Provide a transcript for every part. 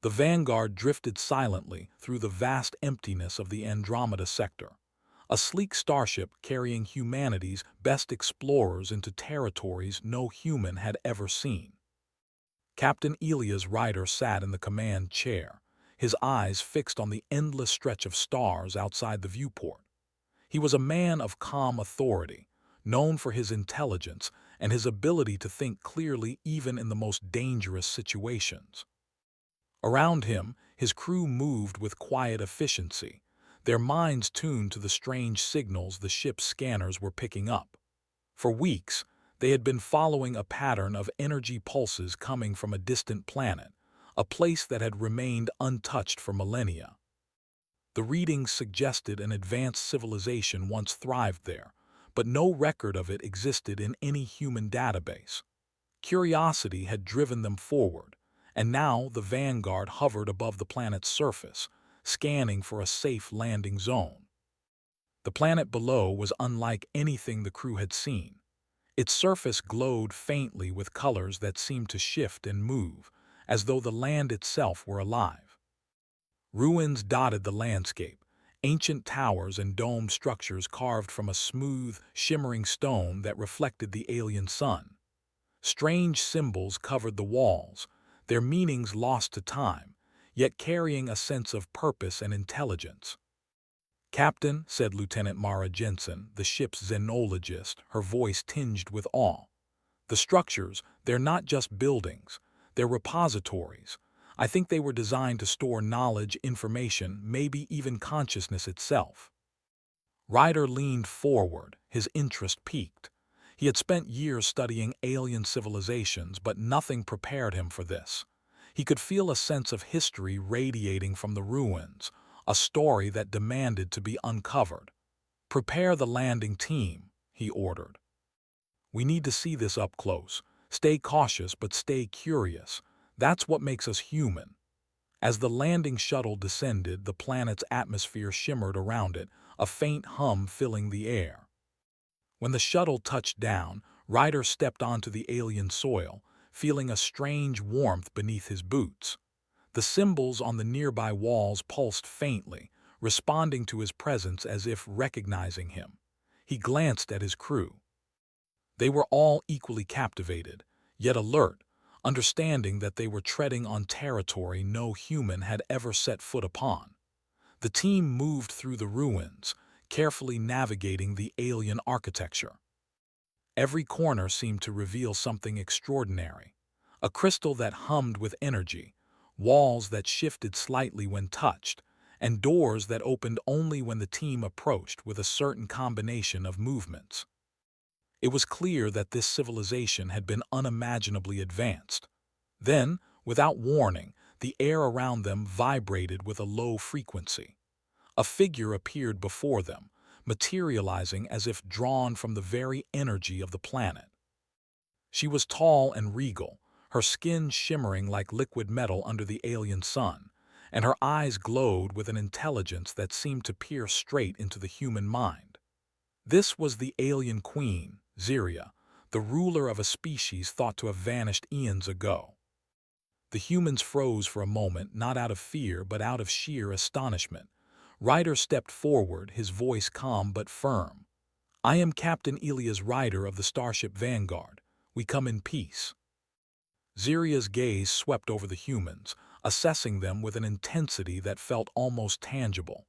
The Vanguard drifted silently through the vast emptiness of the Andromeda sector, a sleek starship carrying humanity's best explorers into territories no human had ever seen. Captain Elias Ryder sat in the command chair, his eyes fixed on the endless stretch of stars outside the viewport. He was a man of calm authority, known for his intelligence and his ability to think clearly even in the most dangerous situations. Around him, his crew moved with quiet efficiency, their minds tuned to the strange signals the ship's scanners were picking up. For weeks, they had been following a pattern of energy pulses coming from a distant planet, a place that had remained untouched for millennia. The readings suggested an advanced civilization once thrived there, but no record of it existed in any human database. Curiosity had driven them forward, and now the Vanguard hovered above the planet's surface, scanning for a safe landing zone. The planet below was unlike anything the crew had seen. Its surface glowed faintly with colors that seemed to shift and move, as though the land itself were alive. Ruins dotted the landscape, ancient towers and domed structures carved from a smooth, shimmering stone that reflected the alien sun. Strange symbols covered the walls, their meanings lost to time, yet carrying a sense of purpose and intelligence. "Captain," said Lieutenant Mara Jensen, the ship's xenologist, her voice tinged with awe. "The structures, they're not just buildings, they're repositories. I think they were designed to store knowledge, information, maybe even consciousness itself." Ryder leaned forward, his interest piqued. He had spent years studying alien civilizations, but nothing prepared him for this. He could feel a sense of history radiating from the ruins, a story that demanded to be uncovered. "Prepare the landing team," he ordered. "We need to see this up close. Stay cautious, but stay curious. That's what makes us human." As the landing shuttle descended, the planet's atmosphere shimmered around it, a faint hum filling the air. When the shuttle touched down, Ryder stepped onto the alien soil, feeling a strange warmth beneath his boots. The symbols on the nearby walls pulsed faintly, responding to his presence as if recognizing him. He glanced at his crew. They were all equally captivated, yet alert, understanding that they were treading on territory no human had ever set foot upon. The team moved through the ruins, carefully navigating the alien architecture. Every corner seemed to reveal something extraordinary. A crystal that hummed with energy, walls that shifted slightly when touched, and doors that opened only when the team approached with a certain combination of movements. It was clear that this civilization had been unimaginably advanced. Then, without warning, the air around them vibrated with a low frequency. A figure appeared before them, materializing as if drawn from the very energy of the planet. She was tall and regal, her skin shimmering like liquid metal under the alien sun, and her eyes glowed with an intelligence that seemed to pierce straight into the human mind. This was the alien queen, Ziria, the ruler of a species thought to have vanished eons ago. The humans froze for a moment, not out of fear but out of sheer astonishment. Ryder stepped forward, his voice calm but firm. "I am Captain Elias Ryder of the starship Vanguard. We come in peace." Ziria's gaze swept over the humans, assessing them with an intensity that felt almost tangible.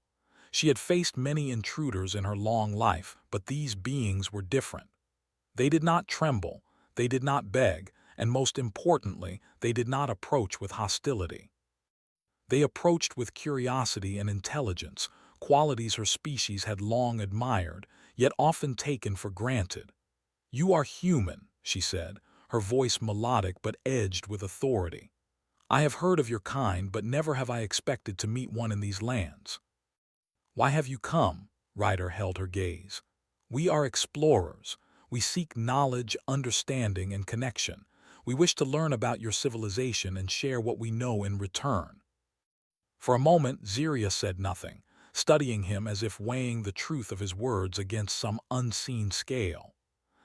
She had faced many intruders in her long life, but these beings were different. They did not tremble, they did not beg, and most importantly, they did not approach with hostility. They approached with curiosity and intelligence, qualities her species had long admired, yet often taken for granted. "You are human," she said, her voice melodic but edged with authority. "I have heard of your kind, but never have I expected to meet one in these lands." "Why have you come?" Ryder held her gaze. "We are explorers. We seek knowledge, understanding, and connection. We wish to learn about your civilization and share what we know in return." For a moment, Ziria said nothing, studying him as if weighing the truth of his words against some unseen scale.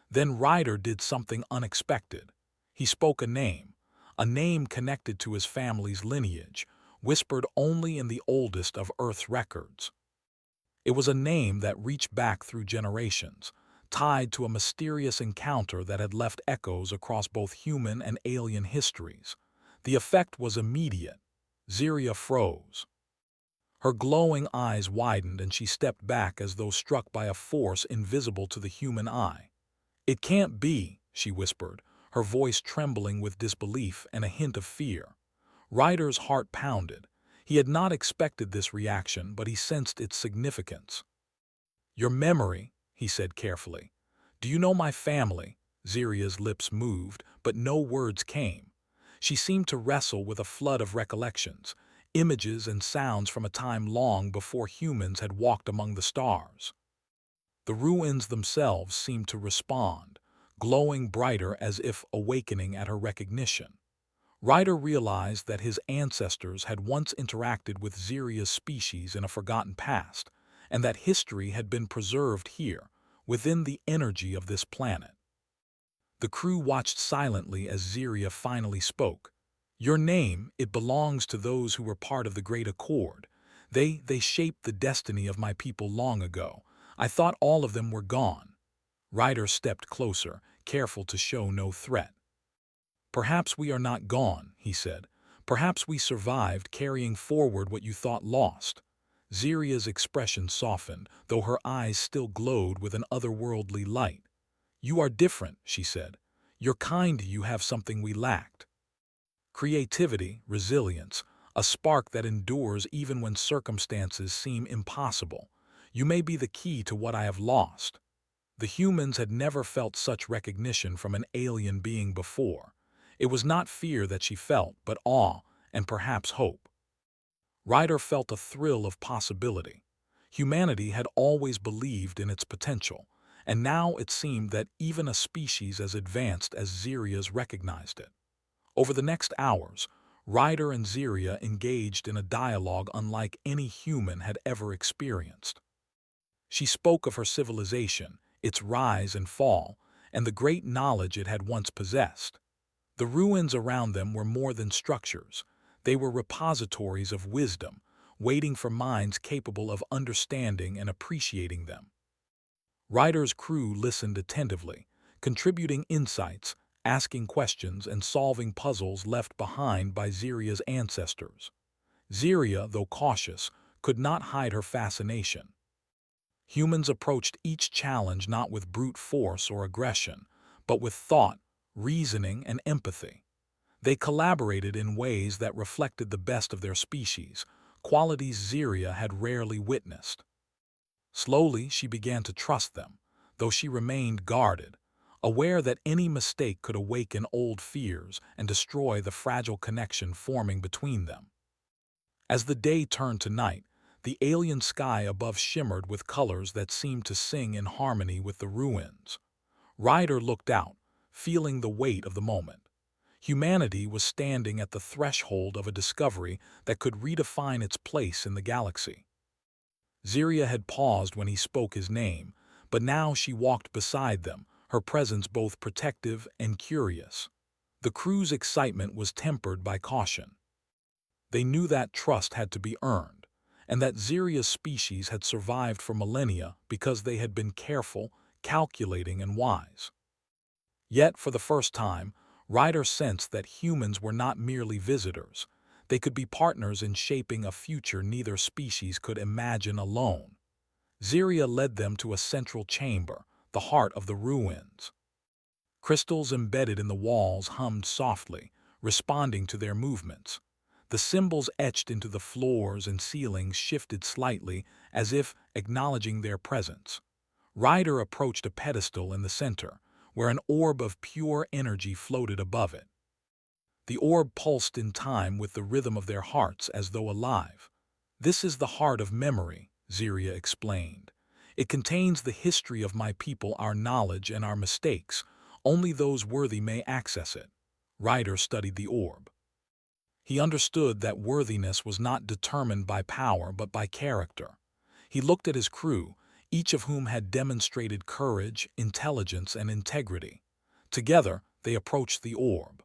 Then Ryder did something unexpected. He spoke a name connected to his family's lineage, whispered only in the oldest of Earth's records. It was a name that reached back through generations, tied to a mysterious encounter that had left echoes across both human and alien histories. The effect was immediate. Ziria froze. Her glowing eyes widened and she stepped back as though struck by a force invisible to the human eye. "It can't be," she whispered, her voice trembling with disbelief and a hint of fear. Ryder's heart pounded. He had not expected this reaction, but he sensed its significance. "Your memory," he said carefully. "Do you know my family?" Ziria's lips moved, but no words came. She seemed to wrestle with a flood of recollections, images and sounds from a time long before humans had walked among the stars. The ruins themselves seemed to respond, glowing brighter as if awakening at her recognition. Ryder realized that his ancestors had once interacted with Ziria's species in a forgotten past, and that history had been preserved here, within the energy of this planet. The crew watched silently as Ziria finally spoke. "Your name, it belongs to those who were part of the Great Accord. They shaped the destiny of my people long ago. I thought all of them were gone." Ryder stepped closer, careful to show no threat. "Perhaps we are not gone," he said. "Perhaps we survived, carrying forward what you thought lost." Ziria's expression softened, though her eyes still glowed with an otherworldly light. "You are different," she said. "You're kind, you have something we lacked. Creativity, resilience, a spark that endures even when circumstances seem impossible. You may be the key to what I have lost." The humans had never felt such recognition from an alien being before. It was not fear that she felt, but awe and perhaps hope. Ryder felt a thrill of possibility. Humanity had always believed in its potential, and now it seemed that even a species as advanced as Ziria's recognized it. Over the next hours, Ryder and Ziria engaged in a dialogue unlike any human had ever experienced. She spoke of her civilization, its rise and fall, and the great knowledge it had once possessed. The ruins around them were more than structures. They were repositories of wisdom, waiting for minds capable of understanding and appreciating them. Ryder's crew listened attentively, contributing insights, asking questions, and solving puzzles left behind by Ziria's ancestors. Ziria, though cautious, could not hide her fascination. Humans approached each challenge not with brute force or aggression, but with thought, reasoning, and empathy. They collaborated in ways that reflected the best of their species, qualities Ziria had rarely witnessed. Slowly, she began to trust them, though she remained guarded, aware that any mistake could awaken old fears and destroy the fragile connection forming between them. As the day turned to night, the alien sky above shimmered with colors that seemed to sing in harmony with the ruins. Ryder looked out, feeling the weight of the moment. Humanity was standing at the threshold of a discovery that could redefine its place in the galaxy. Ziria had paused when he spoke his name, but now she walked beside them, her presence both protective and curious. The crew's excitement was tempered by caution. They knew that trust had to be earned, and that Ziria's species had survived for millennia because they had been careful, calculating, and wise. Yet, for the first time, Ryder sensed that humans were not merely visitors. They could be partners in shaping a future neither species could imagine alone. Ziria led them to a central chamber, the heart of the ruins. Crystals embedded in the walls hummed softly, responding to their movements. The symbols etched into the floors and ceilings shifted slightly, as if acknowledging their presence. Ryder approached a pedestal in the center, where an orb of pure energy floated above it. The orb pulsed in time with the rhythm of their hearts as though alive. "This is the heart of memory," Ziria explained. "It contains the history of my people, our knowledge, and our mistakes. Only those worthy may access it." Ryder studied the orb. He understood that worthiness was not determined by power but by character. He looked at his crew, each of whom had demonstrated courage, intelligence, and integrity. Together, they approached the orb.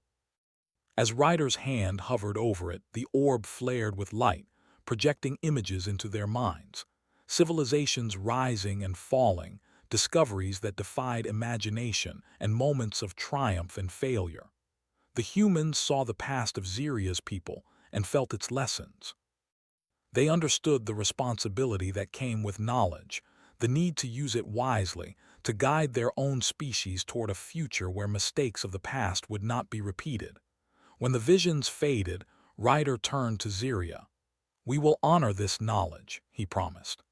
As Ryder's hand hovered over it, the orb flared with light, projecting images into their minds. Civilizations rising and falling, discoveries that defied imagination, and moments of triumph and failure. The humans saw the past of Xeria's people and felt its lessons. They understood the responsibility that came with knowledge, the need to use it wisely, to guide their own species toward a future where mistakes of the past would not be repeated. When the visions faded, Ryder turned to Xeria. "We will honor this knowledge," he promised.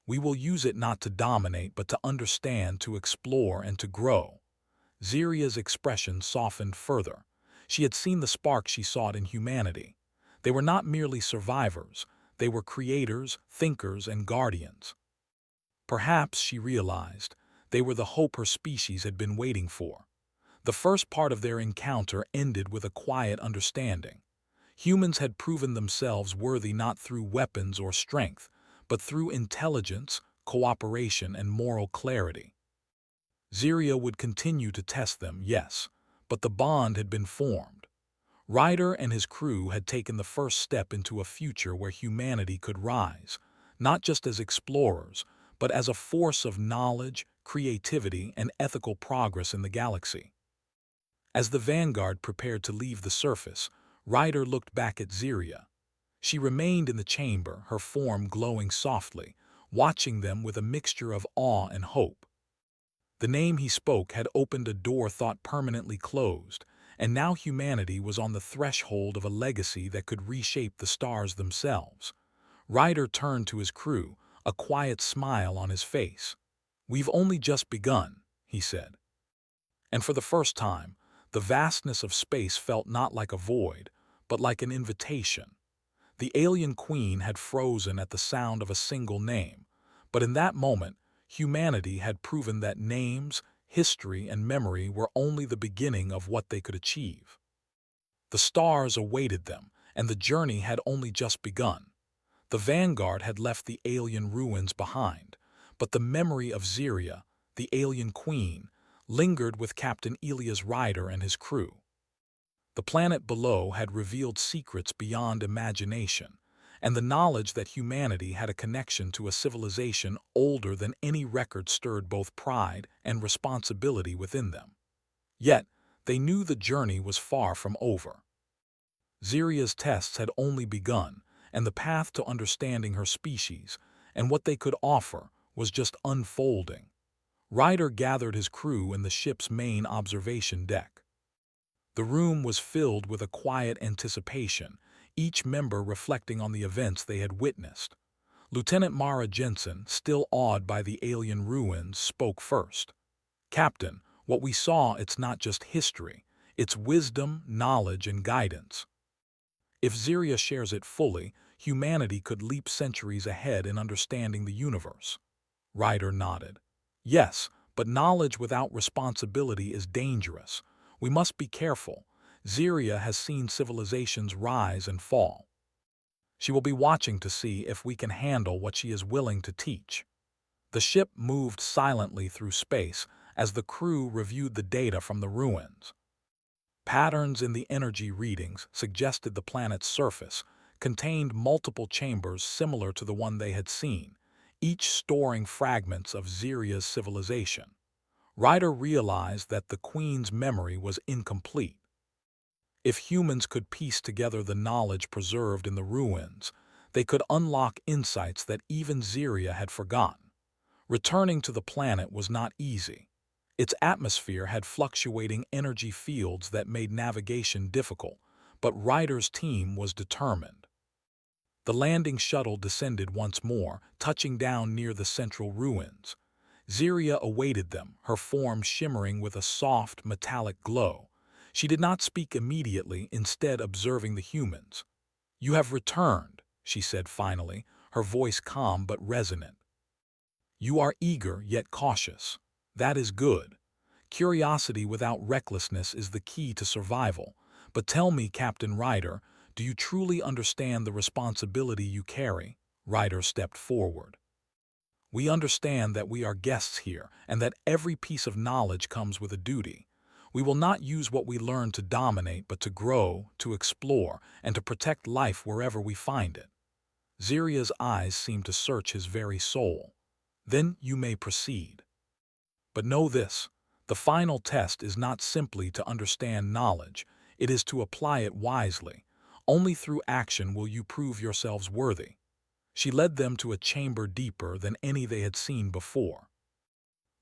"We will use it not to dominate but to understand, to explore, and to grow." Xeria's expression softened further. She had seen the spark she sought in humanity. They were not merely survivors, they were creators, thinkers, and guardians. Perhaps, she realized, they were the hope her species had been waiting for. The first part of their encounter ended with a quiet understanding. Humans had proven themselves worthy not through weapons or strength, but through intelligence, cooperation, and moral clarity. Xeria would continue to test them, yes, but the bond had been formed. Ryder and his crew had taken the first step into a future where humanity could rise, not just as explorers, but as a force of knowledge, creativity, and ethical progress in the galaxy. As the Vanguard prepared to leave the surface, Ryder looked back at Xeria. She remained in the chamber, her form glowing softly, watching them with a mixture of awe and hope. The name he spoke had opened a door thought permanently closed, and now humanity was on the threshold of a legacy that could reshape the stars themselves. Ryder turned to his crew, a quiet smile on his face. "We've only just begun," he said. And for the first time, the vastness of space felt not like a void, but like an invitation. The alien queen had frozen at the sound of a single name, but in that moment, humanity had proven that names, history, and memory were only the beginning of what they could achieve. The stars awaited them, and the journey had only just begun. The Vanguard had left the alien ruins behind, but the memory of Xeria, the alien queen, lingered with Captain Elias Ryder and his crew. The planet below had revealed secrets beyond imagination, and the knowledge that humanity had a connection to a civilization older than any record stirred both pride and responsibility within them. Yet, they knew the journey was far from over. Xeria's tests had only begun, and the path to understanding her species and what they could offer was just unfolding. Ryder gathered his crew in the ship's main observation deck. The room was filled with a quiet anticipation, each member reflecting on the events they had witnessed. Lieutenant Mara Jensen, still awed by the alien ruins, spoke first. "Captain, what we saw, it's not just history, it's wisdom, knowledge, and guidance. If Xeria shares it fully, humanity could leap centuries ahead in understanding the universe." Ryder nodded. "Yes, but knowledge without responsibility is dangerous. We must be careful. Xeria has seen civilizations rise and fall. She will be watching to see if we can handle what she is willing to teach." The ship moved silently through space as the crew reviewed the data from the ruins. Patterns in the energy readings suggested the planet's surface contained multiple chambers similar to the one they had seen, each storing fragments of Xeria's civilization. Ryder realized that the Queen's memory was incomplete. If humans could piece together the knowledge preserved in the ruins, they could unlock insights that even Xeria had forgotten. Returning to the planet was not easy. Its atmosphere had fluctuating energy fields that made navigation difficult, but Ryder's team was determined. The landing shuttle descended once more, touching down near the central ruins. Xeria awaited them, her form shimmering with a soft, metallic glow. She did not speak immediately, instead observing the humans. "You have returned," she said finally, her voice calm but resonant. "You are eager yet cautious. That is good. Curiosity without recklessness is the key to survival. But tell me, Captain Ryder, do you truly understand the responsibility you carry?" Ryder stepped forward. "We understand that we are guests here and that every piece of knowledge comes with a duty. We will not use what we learn to dominate, but to grow, to explore, and to protect life wherever we find it. Ziria's eyes seemed to search his very soul. Then you may proceed. But know this, the final test is not simply to understand knowledge, it is to apply it wisely. Only through action will you prove yourselves worthy. She led them to a chamber deeper than any they had seen before.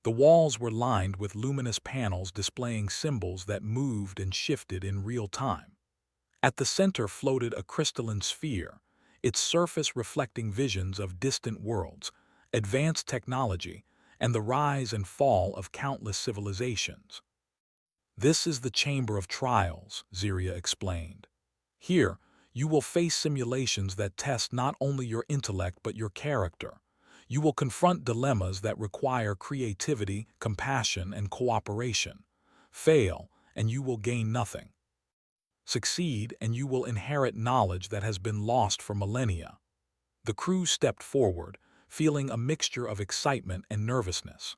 The walls were lined with luminous panels displaying symbols that moved and shifted in real time. At the center floated a crystalline sphere, its surface reflecting visions of distant worlds, advanced technology, and the rise and fall of countless civilizations. This is the Chamber of Trials, Ziria explained. Here, you will face simulations that test not only your intellect but your character. You will confront dilemmas that require creativity, compassion, and cooperation. Fail, and you will gain nothing. Succeed, and you will inherit knowledge that has been lost for millennia. The crew stepped forward, feeling a mixture of excitement and nervousness.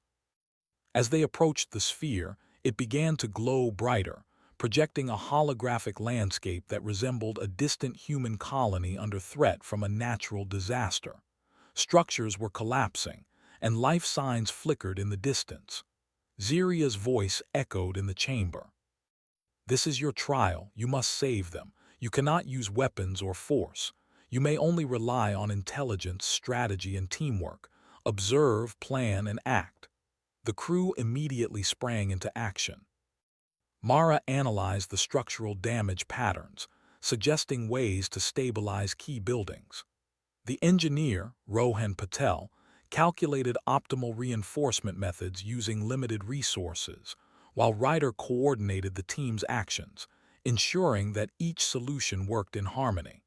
As they approached the sphere, it began to glow brighter, projecting a holographic landscape that resembled a distant human colony under threat from a natural disaster. Structures were collapsing, and life signs flickered in the distance. Ziria's voice echoed in the chamber. This is your trial, you must save them. You cannot use weapons or force. You may only rely on intelligence, strategy, and teamwork. Observe, plan, and act. The crew immediately sprang into action. Mara analyzed the structural damage patterns, suggesting ways to stabilize key buildings. The engineer, Rohan Patel, calculated optimal reinforcement methods using limited resources, while Ryder coordinated the team's actions, ensuring that each solution worked in harmony.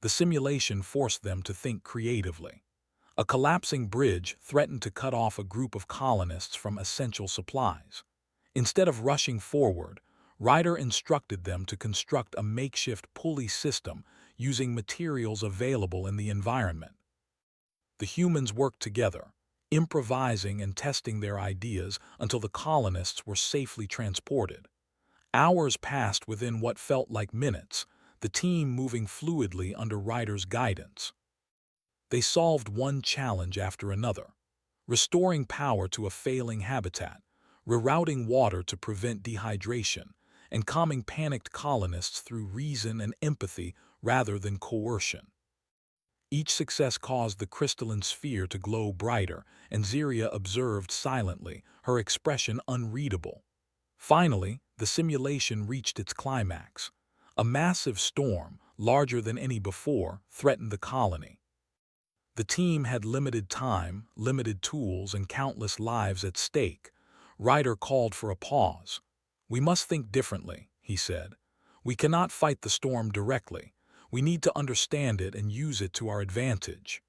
The simulation forced them to think creatively. A collapsing bridge threatened to cut off a group of colonists from essential supplies. Instead of rushing forward, Ryder instructed them to construct a makeshift pulley system using materials available in the environment. The humans worked together, improvising and testing their ideas until the colonists were safely transported. Hours passed within what felt like minutes, the team moving fluidly under Ryder's guidance. They solved one challenge after another, restoring power to a failing habitat, rerouting water to prevent dehydration, and calming panicked colonists through reason and empathy rather than coercion. Each success caused the crystalline sphere to glow brighter, and Ziria observed silently, her expression unreadable. Finally, the simulation reached its climax. A massive storm, larger than any before, threatened the colony. The team had limited time, limited tools, and countless lives at stake. Ryder called for a pause. "We must think differently," he said. "We cannot fight the storm directly. We need to understand it and use it to our advantage."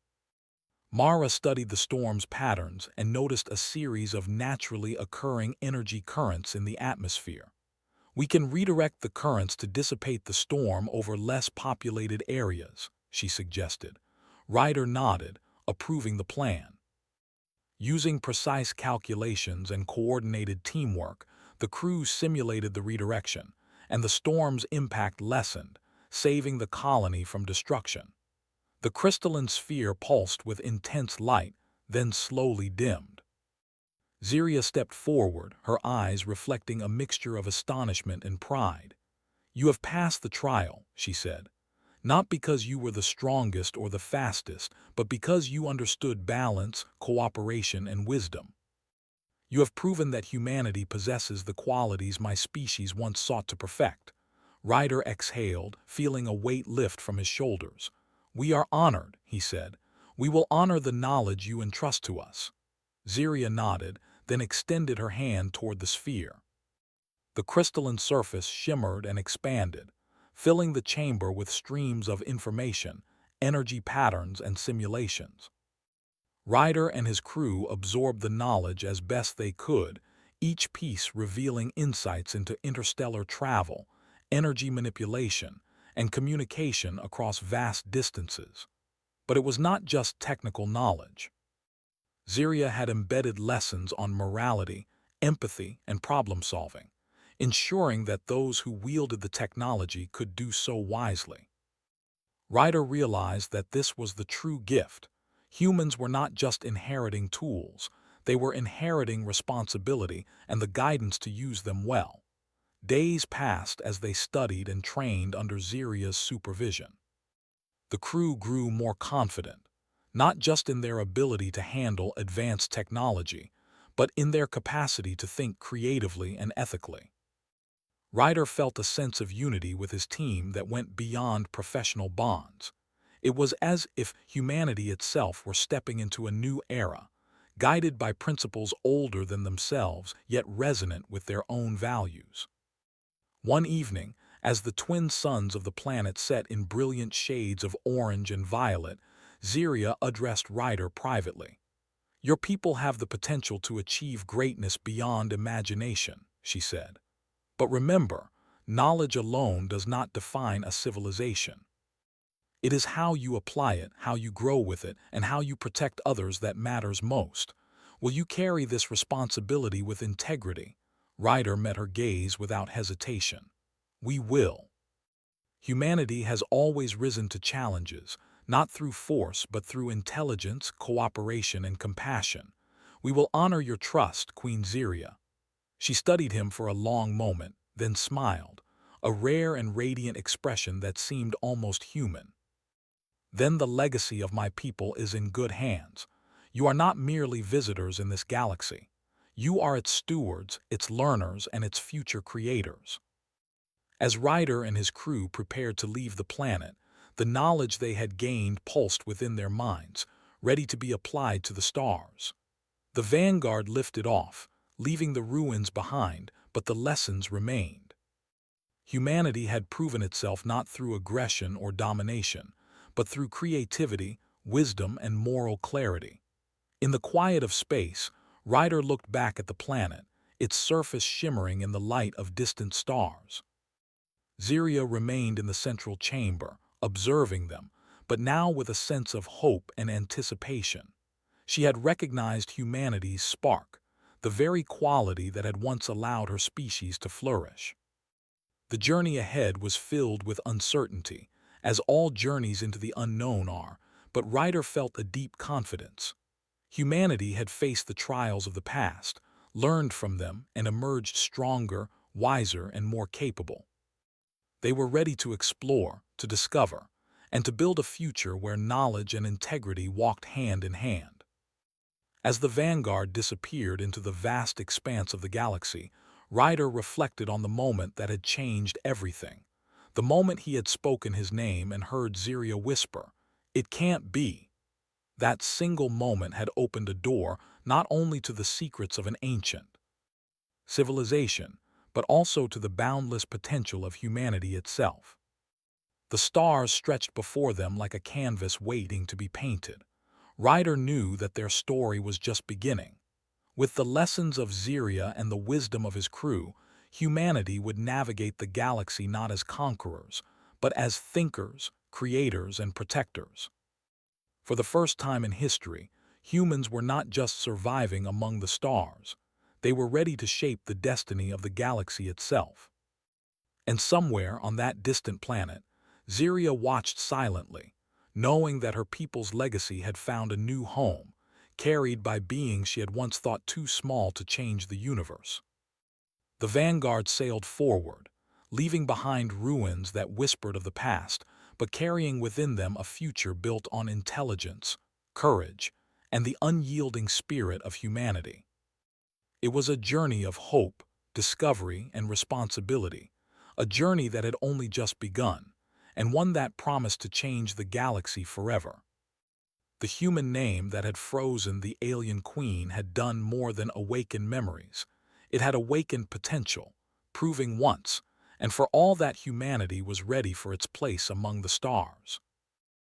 Mara studied the storm's patterns and noticed a series of naturally occurring energy currents in the atmosphere. "We can redirect the currents to dissipate the storm over less populated areas," she suggested. Ryder nodded, approving the plan. Using precise calculations and coordinated teamwork, the crew simulated the redirection, and the storm's impact lessened, saving the colony from destruction. The crystalline sphere pulsed with intense light, then slowly dimmed. Ziria stepped forward, her eyes reflecting a mixture of astonishment and pride. "You have passed the trial," she said. "Not because you were the strongest or the fastest, but because you understood balance, cooperation, and wisdom. You have proven that humanity possesses the qualities my species once sought to perfect." Ryder exhaled, feeling a weight lift from his shoulders. "We are honored," he said. "We will honor the knowledge you entrust to us." Ziria nodded, then extended her hand toward the sphere. The crystalline surface shimmered and expanded, filling the chamber with streams of information, energy patterns, and simulations. Ryder and his crew absorbed the knowledge as best they could, each piece revealing insights into interstellar travel, energy manipulation, and communication across vast distances. But it was not just technical knowledge. Ziria had embedded lessons on morality, empathy, and problem-solving. ensuring that those who wielded the technology could do so wisely. Ryder realized that this was the true gift. Humans were not just inheriting tools, they were inheriting responsibility and the guidance to use them well. Days passed as they studied and trained under Ziria's supervision. The crew grew more confident, not just in their ability to handle advanced technology, but in their capacity to think creatively and ethically. Ryder felt a sense of unity with his team that went beyond professional bonds. It was as if humanity itself were stepping into a new era, guided by principles older than themselves yet resonant with their own values. One evening, as the twin suns of the planet set in brilliant shades of orange and violet, Ziria addressed Ryder privately. "Your people have the potential to achieve greatness beyond imagination," she said. "But remember, knowledge alone does not define a civilization. It is how you apply it, how you grow with it, and how you protect others that matters most. Will you carry this responsibility with integrity?" Ryder met her gaze without hesitation. "We will." Humanity has always risen to challenges, not through force but through intelligence, cooperation, and compassion. "We will honor your trust, Queen Ziria." She studied him for a long moment, then smiled, a rare and radiant expression that seemed almost human. "Then the legacy of my people is in good hands. You are not merely visitors in this galaxy. You are its stewards, its learners, and its future creators." As Ryder and his crew prepared to leave the planet, the knowledge they had gained pulsed within their minds, ready to be applied to the stars. The vanguard lifted off, leaving the ruins behind, but the lessons remained. Humanity had proven itself not through aggression or domination, but through creativity, wisdom, and moral clarity. In the quiet of space, Ryder looked back at the planet, its surface shimmering in the light of distant stars. Ziria remained in the central chamber, observing them, but now with a sense of hope and anticipation. She had recognized humanity's spark, the very quality that had once allowed her species to flourish. The journey ahead was filled with uncertainty, as all journeys into the unknown are, but Ryder felt a deep confidence. Humanity had faced the trials of the past, learned from them, and emerged stronger, wiser, and more capable. They were ready to explore, to discover, and to build a future where knowledge and integrity walked hand in hand. As the vanguard disappeared into the vast expanse of the galaxy, Ryder reflected on the moment that had changed everything. The moment he had spoken his name and heard Ziria whisper, "It can't be." That single moment had opened a door not only to the secrets of an ancient civilization, but also to the boundless potential of humanity itself. The stars stretched before them like a canvas waiting to be painted. Ryder knew that their story was just beginning. With the lessons of Ziria and the wisdom of his crew, humanity would navigate the galaxy not as conquerors, but as thinkers, creators, and protectors. For the first time in history, humans were not just surviving among the stars. They were ready to shape the destiny of the galaxy itself. And somewhere on that distant planet, Ziria watched silently, knowing that her people's legacy had found a new home, carried by beings she had once thought too small to change the universe. The vanguard sailed forward, leaving behind ruins that whispered of the past, but carrying within them a future built on intelligence, courage, and the unyielding spirit of humanity. It was a journey of hope, discovery, and responsibility, a journey that had only just begun, and one that promised to change the galaxy forever. The human name that had frozen the alien queen had done more than awaken memories. It had awakened potential, proving once and for all that humanity was ready for its place among the stars.